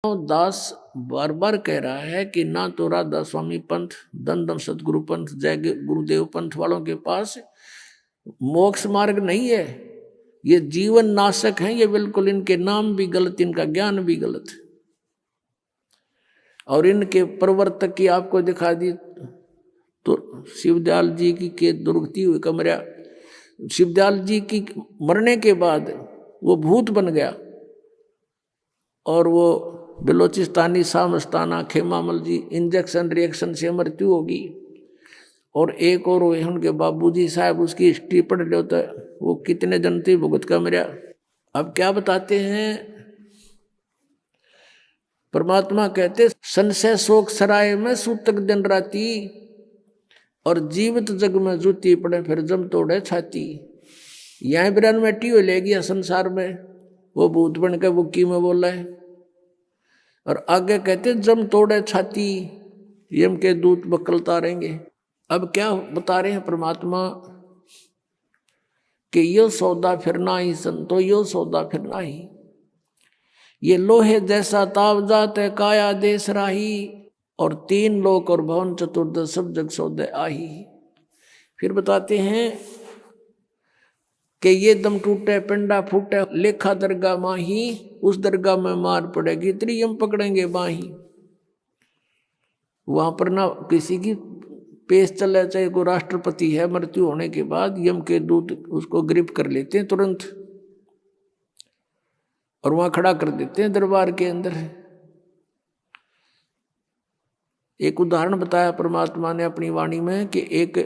दास बार बार कह रहा है कि ना तो राधा स्वामी पंथ, दंदम सतगुरु पंथ, जय गुरुदेव पंथ वालों के पास मोक्ष मार्ग नहीं है, ये जीवन नाशक है, ये बिल्कुल इनके नाम भी गलत, इनका ज्ञान भी गलत। और इनके प्रवर्तक की आपको दिखा दी तो शिवदयाल जी की के दुर्गति हुई कमरा, शिवदयाल जी की मरने के बाद वो भूत बन गया और वो बलोचिस्तानी सामस्ताना खेमामल जी इंजेक्शन रिएक्शन से मृत्यु होगी। और एक और हुए उनके बाबूजी साहब, उसकी हिस्ट्री पढ़ लो तो वो कितने जनते भुगत का मरा। अब क्या बताते हैं परमात्मा, कहते संशय शोक सराय में सूतक दिन राती, और जीवित जग में जूती पड़े फिर जम तोड़े छाती। यहाँ बिरान मैटी हो ले गया संसार में, वो भूत बन के बुक्की में बोला है। और आगे कहते जम तोड़े छाती, यम के दूत बकलता रहेंगे। अब क्या बता रहे हैं परमात्मा कि यो सौदा फिरना ही संतो, यो सौदा फिरना ही, ये लोहे जैसा ताव जात है काया देश राही, और तीन लोक और भवन चतुर्दश सब जग सौदे आही। फिर बताते हैं कि ये दम टूटे पिंडा फूटे लेखा दरगाह माही, उस दरगाह में मार पड़ेगी त्रियम पकड़ेंगे बाही। वहां पर ना किसी की पेश चले, चाहे कोई राष्ट्रपति है, मृत्यु होने के बाद यम के दूत उसको गिरफ्त कर लेते हैं तुरंत और वहां खड़ा कर देते हैं दरबार के अंदर। एक उदाहरण बताया परमात्मा ने अपनी वाणी में कि एक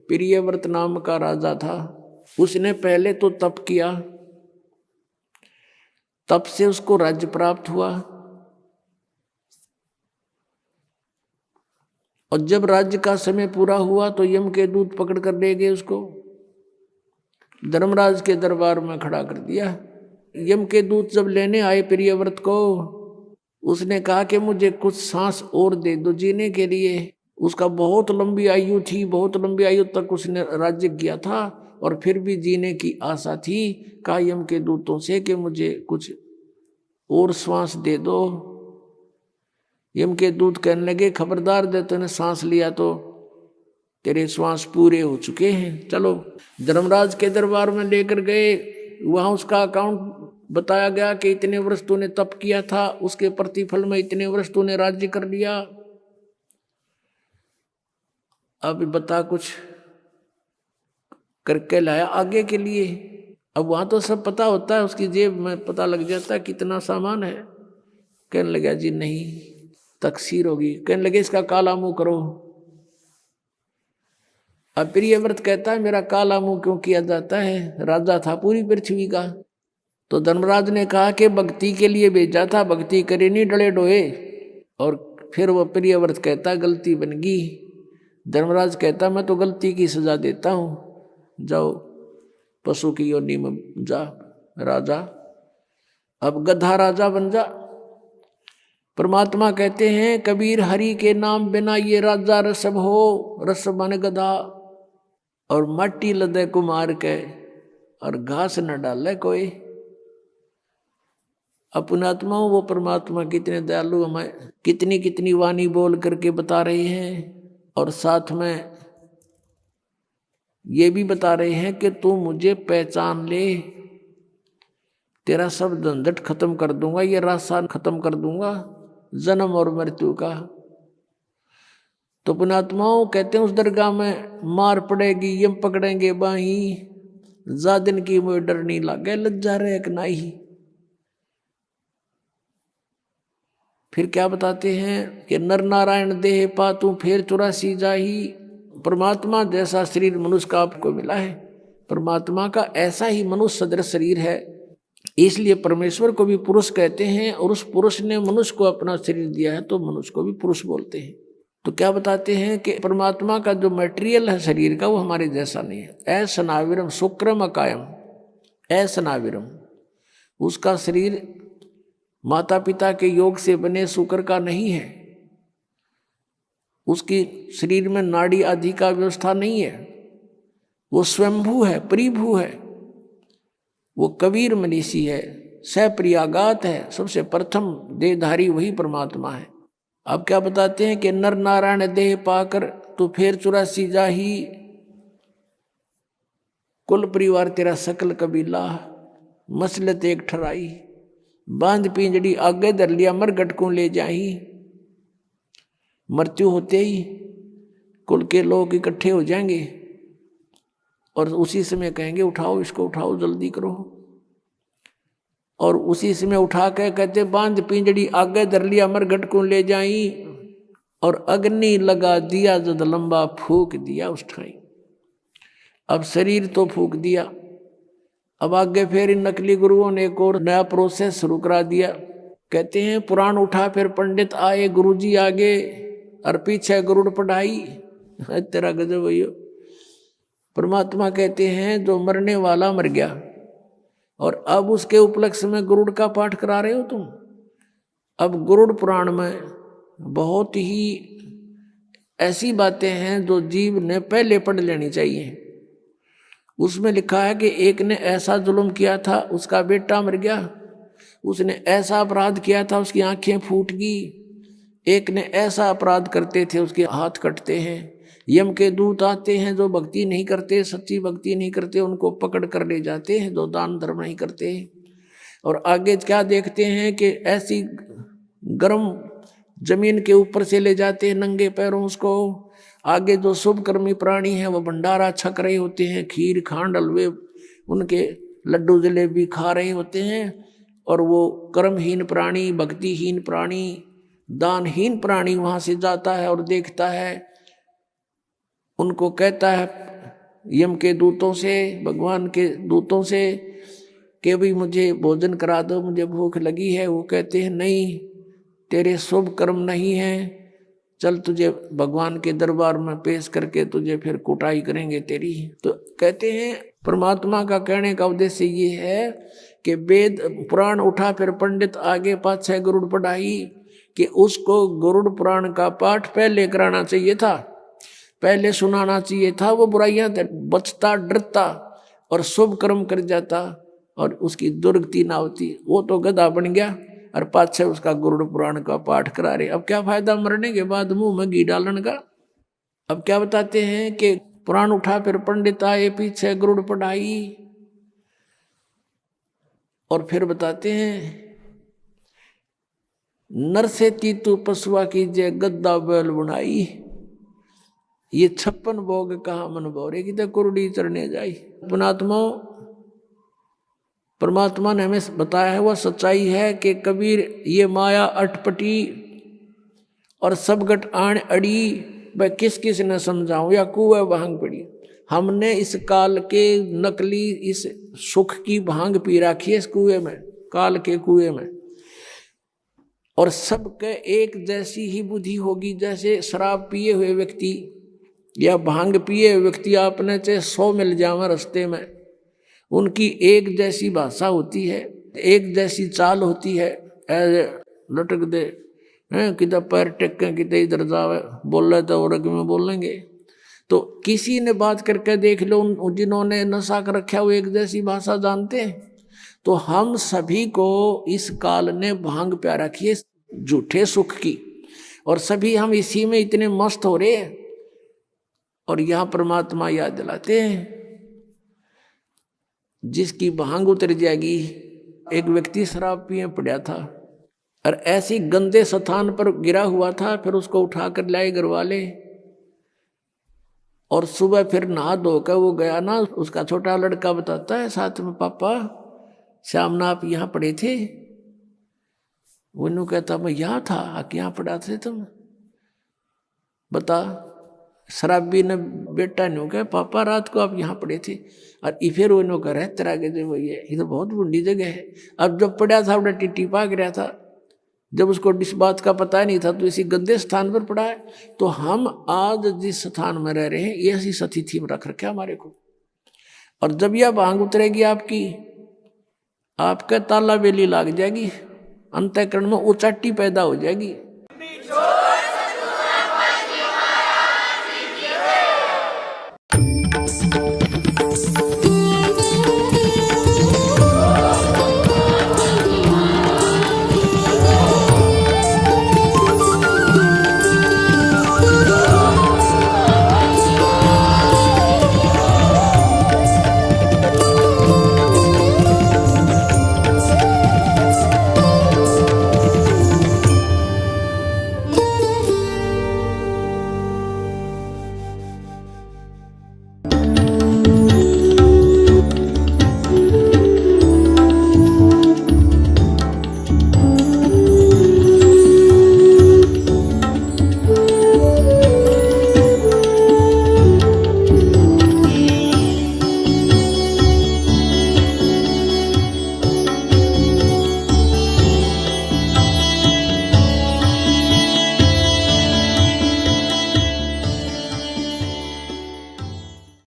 प्रियव्रत नाम का राजा था, उसने पहले तो तप किया, तप से उसको राज्य प्राप्त हुआ, और जब राज्य का समय पूरा हुआ तो यम के दूत पकड़ कर ले गए उसको, धर्मराज के दरबार में खड़ा कर दिया। यम के दूत जब लेने आए प्रियव्रत को, उसने कहा कि मुझे कुछ सांस और दे दो जीने के लिए। उसका बहुत लंबी आयु थी, बहुत लंबी आयु तक उसने राज्य किया था और फिर भी जीने की आशा थी। कहा यम के दूतों से कि मुझे कुछ और श्वास दे दो। यम के दूत कहने लगे खबरदार दे, तूने सांस लिया तो तेरे श्वास पूरे हो चुके हैं, चलो। धर्मराज के दरबार में लेकर गए, वहां उसका अकाउंट बताया गया कि इतने वर्ष तूने तप किया था, उसके प्रतिफल में इतने वर्ष तूने राज्य कर लिया, अब बता कुछ करके लाया आगे के लिए। अब वहां तो सब पता होता है, उसकी जेब में पता लग जाता है कितना सामान है। कहने लगा जी नहीं, तकसीर होगी। कहने लगे इसका काला मुंह करो। अब प्रियव्रत कहता है मेरा काला मुंह क्यों किया जाता है, राजा था पूरी पृथ्वी का। तो धर्मराज ने कहा कि भक्ति के लिए भेजा था, भक्ति करे नहीं डले डोए। और फिर वो प्रियव्रत कहता गलती बन गई। धर्मराज कहता मैं तो गलती की सजा देता हूं, जाओ पशु की योनि में जा राजा, अब गधा राजा बन जा। परमात्मा कहते हैं कबीर हरि के नाम बिना ये राजा रसब हो, रसब माने गधा, और माटी लदे कुमार के और घास न डाले कोई। अपनात्मा वो परमात्मा कितने दयालु हमें कितनी कितनी वाणी बोल करके बता रहे हैं, और साथ में ये भी बता रहे हैं कि तू मुझे पहचान ले, तेरा सब झंझट खत्म कर दूंगा, ये रास्ता खत्म कर दूंगा जन्म और मृत्यु का। तो पुणात्माओं कहते हैं उस दरगाह में मार पड़ेगी यम पकड़ेंगे बाही, जा दिन की मुझे डर नहीं लागे लज्जा रहे कि नहीं। फिर क्या बताते हैं कि नर नारायण देह पातू फिर 84 जाही। परमात्मा जैसा शरीर मनुष्य का आपको मिला है, परमात्मा का ऐसा ही मनुष्य सदृश शरीर है, इसलिए परमेश्वर को भी पुरुष कहते हैं, और उस पुरुष ने मनुष्य को अपना शरीर दिया है तो मनुष्य को भी पुरुष बोलते हैं। तो क्या बताते हैं कि परमात्मा का जो मटेरियल है शरीर का वो हमारे जैसा नहीं है। ऐसनाविरम शुक्रम अकायम, ऐसनाविरम, उसका शरीर माता पिता के योग से बने शुक्र का नहीं है, उसकी शरीर में नाड़ी आदि का व्यवस्था नहीं है, वो स्वयंभू है, परिभू है, वो कबीर मनीषी है, सप्रियागात है, सबसे प्रथम देहधारी वही परमात्मा है। अब क्या बताते हैं कि नर नारायण देह पाकर तो फिर 84 जाही, कुल परिवार तेरा सकल कबीला, मसलत एक ठराई, बांध पिंजड़ी आगे धर लिया मरगट को ले जाही। मृत्यु होते ही कुल के लोग इकट्ठे हो जाएंगे और उसी समय कहेंगे उठाओ इसको, उठाओ जल्दी करो। और उसी समय उठा के कहते बांध पिंजड़ी आगे धर लिया मरगट को ले जाई, और अग्नि लगा दिया जद लंबा फूक दिया उस ठाई। अब शरीर तो फूक दिया, अब आगे फिर इन नकली गुरुओं ने एक और नया प्रोसेस शुरू करा दिया। कहते हैं पुराण उठा फिर पंडित आए गुरुजी आगे, और पीछे गरुड़ पढ़ाई। तेरा गजब भैया। परमात्मा कहते हैं जो मरने वाला मर गया, और अब उसके उपलक्ष्य में गरुड़ का पाठ करा रहे हो तुम। अब गरुड़ पुराण में बहुत ही ऐसी बातें हैं जो जीव ने पहले पढ़ लेनी चाहिए। उसमें लिखा है कि एक ने ऐसा जुल्म किया था, उसका बेटा मर गया। उसने ऐसा अपराध किया था, उसकी आंखें फूट गई। एक ने ऐसा अपराध करते थे, उसके हाथ कटते हैं। यम के दूत आते हैं, जो भक्ति नहीं करते, सच्ची भक्ति नहीं करते, उनको पकड़ कर ले जाते हैं, जो दान धर्म नहीं करते। और आगे क्या देखते हैं कि ऐसी गर्म जमीन के ऊपर से ले जाते हैं नंगे पैरों उसको। आगे जो शुभ कर्मी प्राणी हैं वो भंडारा छक रहे होते हैं, खीर खांड हलवे उनके लड्डू जलेबी खा रहे होते हैं। और वो कर्महीन प्राणी, भक्तिहीन प्राणी, दानहीन प्राणी वहाँ से जाता है और देखता है, उनको कहता है यम के दूतों से, भगवान के दूतों से कि भाई मुझे भोजन करा दो, मुझे भूख लगी है। वो कहते हैं नहीं, तेरे शुभ कर्म नहीं हैं, चल तुझे भगवान के दरबार में पेश करके तुझे फिर कुटाई करेंगे तेरी। तो कहते हैं परमात्मा का कहने का उद्देश्य ये है कि वेद पुराण उठा फिर पंडित आगे पाछे गरुड़ पढ़ाई, कि उसको गरुड़ पुराण का पाठ पहले कराना चाहिए था, पहले सुनाना चाहिए था। वो बुराइयां बचता डरता और शुभ कर्म कर जाता और उसकी दुर्गति ना होती। वो तो गधा बन गया और पाछे उसका गरुड़ पुराण का पाठ करा रहे। अब क्या फायदा मरने के बाद मुंह में घी डालने का। अब क्या बताते हैं कि पुराण उठा फिर पंडित आए, पीछे गरुड़ पढ़ाई। और फिर बताते हैं नर से तीतु पशुआ कीजिए गद्दा बैल बुनाई, ये 56 भोग कहा मन भोरे की तो कुरडी चढ़ने जाई। पुणात्मा परमात्मा ने हमें बताया है वह सच्चाई है कि कबीर ये माया अटपटी और सब गट आण अड़ी, वह किस किस ने समझाऊं या कुएं भांग पड़ी। हमने इस काल के नकली इस सुख की भांग पी रखी है इस कुएं में, काल के कुएं में। और सबके एक जैसी ही बुद्धि होगी। जैसे शराब पिए हुए व्यक्ति या भांग पिए हुए व्यक्ति आपने चाहे 100 मिल जावे रास्ते में, उनकी एक जैसी भाषा होती है, एक जैसी चाल होती है। लटक दे किधर पैर टेक किधर इधर जावे, बोल रहे तो और में बोलेंगे। तो किसी ने बात करके देख लो, जिन्होंने नशा कर रखा वो एक जैसी भाषा जानते हैं। तो हम सभी को इस काल ने भांग प्या रखी है झूठे सुख की, और सभी हम इसी में इतने मस्त हो रहे हैं। और यहाँ परमात्मा याद दिलाते हैं जिसकी भांग उतर जाएगी। एक व्यक्ति शराब पिए पड़ा था और ऐसी गंदे स्थान पर गिरा हुआ था, फिर उसको उठाकर लाए घर वाले। और सुबह फिर नहा धोकर वो गया ना, उसका छोटा लड़का बताता है साथ में, पापा शाम ना आप यहाँ पड़े थे। वो कहता मैं यहाँ था, यहाँ पड़ा थे तुम, बता। शराबी ने बेटा ने कहा पापा रात को आप यहाँ पड़े थे। और फिर वो कह रहे तेरा के जो ये तो बहुत बुढ़ी जगह है। अब जब पड़ा था अपना टिट्टी पाक रहा था, जब उसको इस बात का पता नहीं था, तो इसी गंदे स्थान पर पड़ा है। तो हम आज जिस स्थान में रह रहे हैं ये ऐसी सतिथि में रख रखे हमारे को। और जब यह भांग उतरेगी आपकी, आपका ताला बेली लाग जाएगी, अंतःकरण में उचाटी पैदा हो जाएगी।